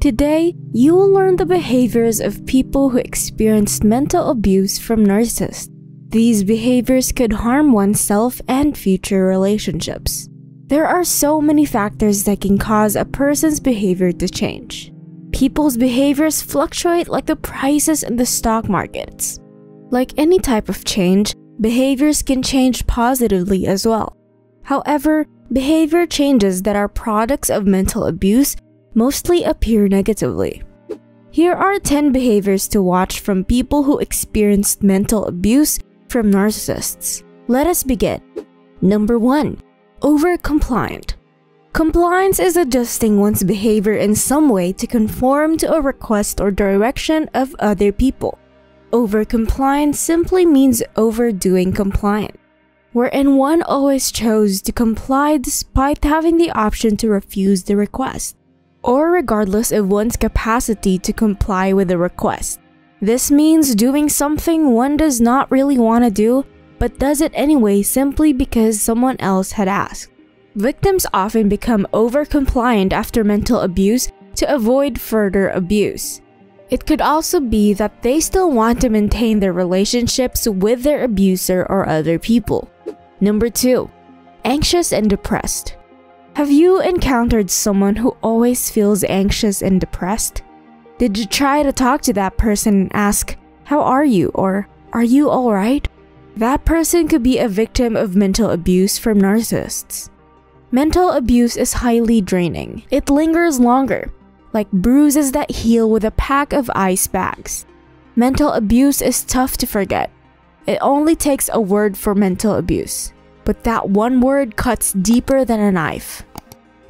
Today, you will learn the behaviors of people who experienced mental abuse from narcissists. These behaviors could harm oneself and future relationships. There are so many factors that can cause a person's behavior to change. People's behaviors fluctuate like the prices in the stock markets. Like any type of change, behaviors can change positively as well. However, behavior changes that are products of mental abuse mostly appear negatively. Here are 10 behaviors to watch from people who experienced mental abuse from narcissists. Let us begin. Number 1. Over-compliant. Compliance is adjusting one's behavior in some way to conform to a request or direction of other people. Over-compliant simply means overdoing compliant, wherein one always chose to comply despite having the option to refuse the request, or regardless of one's capacity to comply with the request. This means doing something one does not really want to do, but does it anyway simply because someone else had asked. Victims often become over-compliant after mental abuse to avoid further abuse. It could also be that they still want to maintain their relationships with their abuser or other people. Number 2. Anxious and depressed. Have you encountered someone who always feels anxious and depressed? Did you try to talk to that person and ask, "How are you?" or "Are you alright?" That person could be a victim of mental abuse from narcissists. Mental abuse is highly draining. It lingers longer, like bruises that heal with a pack of ice bags. Mental abuse is tough to forget. It only takes a word for mental abuse, but that one word cuts deeper than a knife.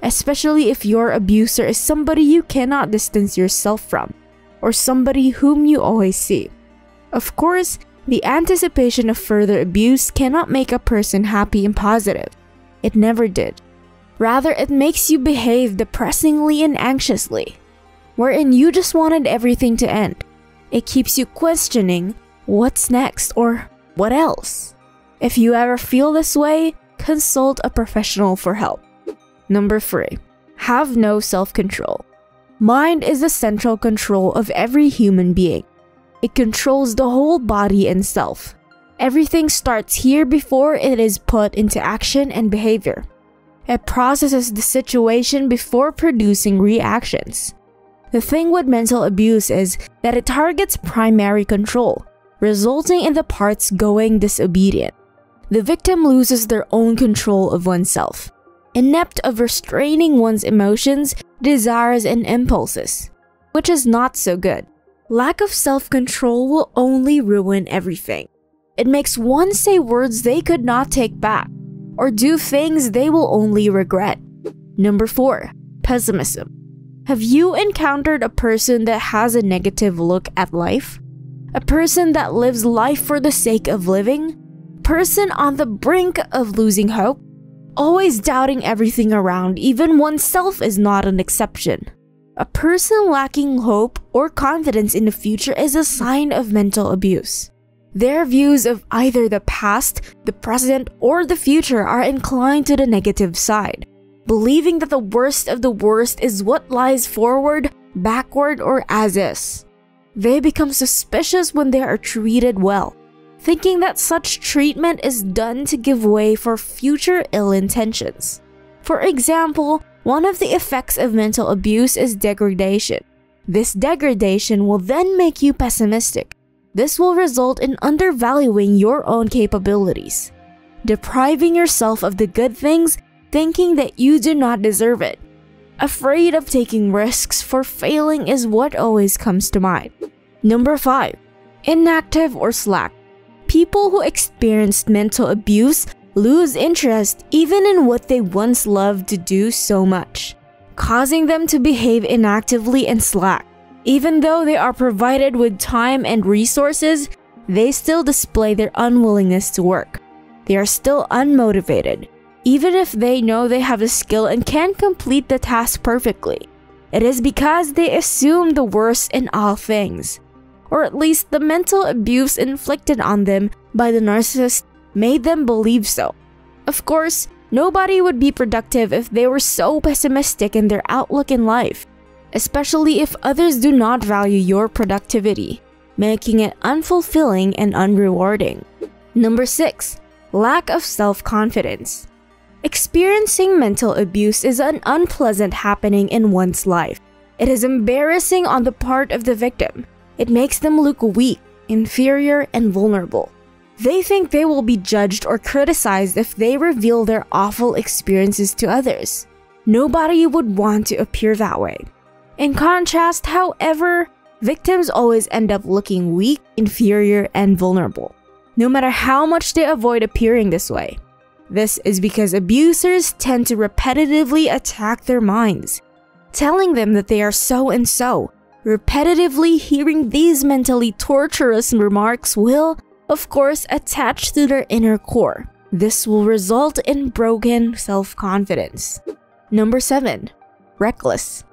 Especially if your abuser is somebody you cannot distance yourself from, or somebody whom you always see. Of course, the anticipation of further abuse cannot make a person happy and positive. It never did. Rather, it makes you behave depressingly and anxiously, wherein you just wanted everything to end. It keeps you questioning what's next or what else. If you ever feel this way, consult a professional for help. Number 3. Have no self-control. Mind is the central control of every human being. It controls the whole body and self. Everything starts here before it is put into action and behavior. It processes the situation before producing reactions. The thing with mental abuse is that it targets primary control, resulting in the parts going disobedient. The victim loses their own control of oneself, inept of restraining one's emotions, desires, and impulses, which is not so good. Lack of self-control will only ruin everything. It makes one say words they could not take back, or do things they will only regret. Number 4. Pessimism. Have you encountered a person that has a negative look at life? A person that lives life for the sake of living? Person on the brink of losing hope? Always doubting everything around, even oneself is not an exception. A person lacking hope or confidence in the future is a sign of mental abuse. Their views of either the past, the present, or the future are inclined to the negative side, believing that the worst of the worst is what lies forward, backward, or as is. They become suspicious when they are treated well, thinking that such treatment is done to give way for future ill intentions. For example, one of the effects of mental abuse is degradation. This degradation will then make you pessimistic. This will result in undervaluing your own capabilities, depriving yourself of the good things, thinking that you do not deserve it. Afraid of taking risks, for failing is what always comes to mind. Number 5. Inactive or slack. People who experienced mental abuse lose interest even in what they once loved to do so much, causing them to behave inactively and slack. Even though they are provided with time and resources, they still display their unwillingness to work. They are still unmotivated, even if they know they have the skill and can complete the task perfectly. It is because they assume the worst in all things, or at least the mental abuse inflicted on them by the narcissist made them believe so. Of course, nobody would be productive if they were so pessimistic in their outlook in life. especially if others do not value your productivity, making it unfulfilling and unrewarding. Number 6. Lack of self-confidence. Experiencing mental abuse is an unpleasant happening in one's life. It is embarrassing on the part of the victim. It makes them look weak, inferior, and vulnerable. They think they will be judged or criticized if they reveal their awful experiences to others. Nobody would want to appear that way. In contrast, however, victims always end up looking weak, inferior, and vulnerable, no matter how much they avoid appearing this way. This is because abusers tend to repetitively attack their minds, telling them that they are so and so. Repetitively hearing these mentally torturous remarks will, of course, attach to their inner core. This will result in broken self-confidence. Number 7. Reckless.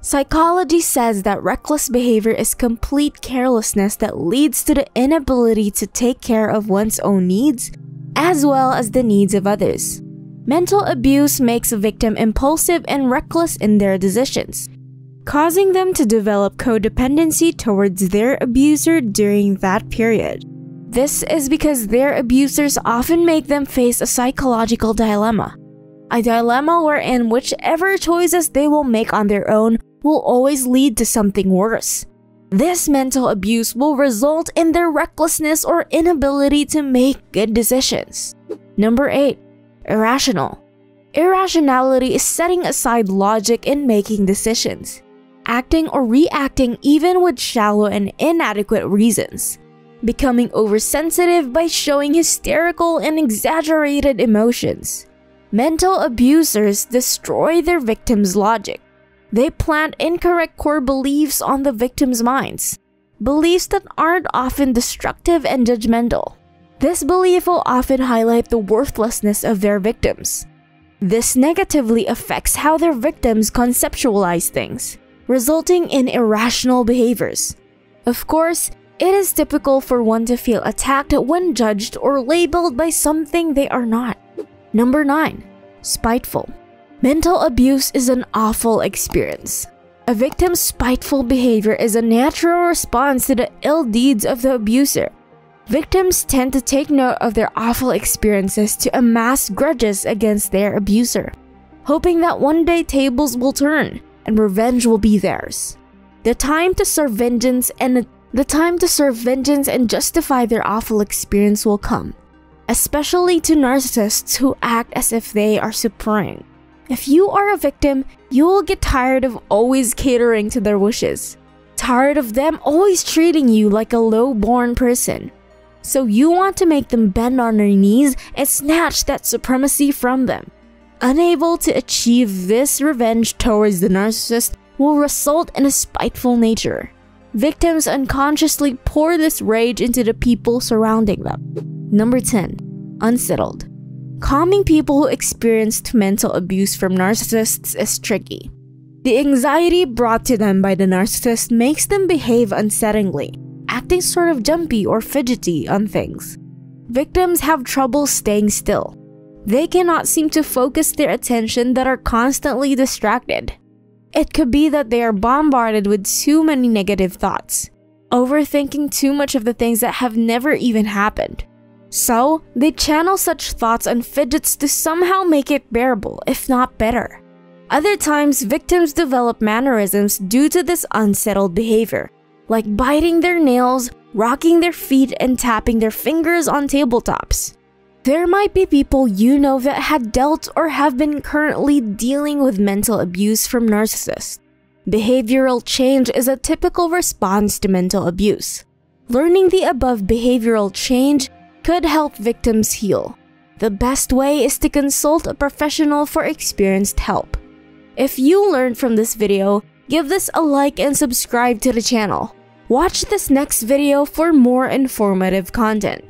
Psychology says that reckless behavior is complete carelessness that leads to the inability to take care of one's own needs, as well as the needs of others. Mental abuse makes a victim impulsive and reckless in their decisions, causing them to develop codependency towards their abuser during that period. This is because their abusers often make them face a psychological dilemma. A dilemma wherein whichever choices they will make on their own will always lead to something worse. This mental abuse will result in their recklessness or inability to make good decisions. Number 8. Irrational. Irrationality is setting aside logic in making decisions, acting or reacting even with shallow and inadequate reasons, becoming oversensitive by showing hysterical and exaggerated emotions. Mental abusers destroy their victims' logic. They plant incorrect core beliefs on the victims' minds, beliefs that aren't often destructive and judgmental. This belief will often highlight the worthlessness of their victims. This negatively affects how their victims conceptualize things, resulting in irrational behaviors. Of course, it is typical for one to feel attacked when judged or labeled by something they are not. Number 9. Spiteful. Mental abuse is an awful experience. A victim's spiteful behavior is a natural response to the ill deeds of the abuser. Victims tend to take note of their awful experiences to amass grudges against their abuser, hoping that one day tables will turn and revenge will be theirs. The time to serve vengeance and justify their awful experience will come, especially to narcissists who act as if they are supreme. If you are a victim, you will get tired of always catering to their wishes, tired of them always treating you like a low-born person. So you want to make them bend on their knees and snatch that supremacy from them. Unable to achieve this, revenge towards the narcissist will result in a spiteful nature. Victims unconsciously pour this rage into the people surrounding them. Number 10. Unsettled. Calming people who experienced mental abuse from narcissists is tricky. The anxiety brought to them by the narcissist makes them behave unsettlingly, acting sort of jumpy or fidgety on things. Victims have trouble staying still. They cannot seem to focus their attention that are constantly distracted. It could be that they are bombarded with too many negative thoughts, overthinking too much of the things that have never even happened. So, they channel such thoughts and fidgets to somehow make it bearable, if not better. Other times, victims develop mannerisms due to this unsettled behavior, like biting their nails, rocking their feet, and tapping their fingers on tabletops. There might be people you know that had dealt or have been currently dealing with mental abuse from narcissists. Behavioral change is a typical response to mental abuse. Learning the above behavioral change could help victims heal. The best way is to consult a professional for experienced help. If you learned from this video, give this a like and subscribe to the channel. Watch this next video for more informative content.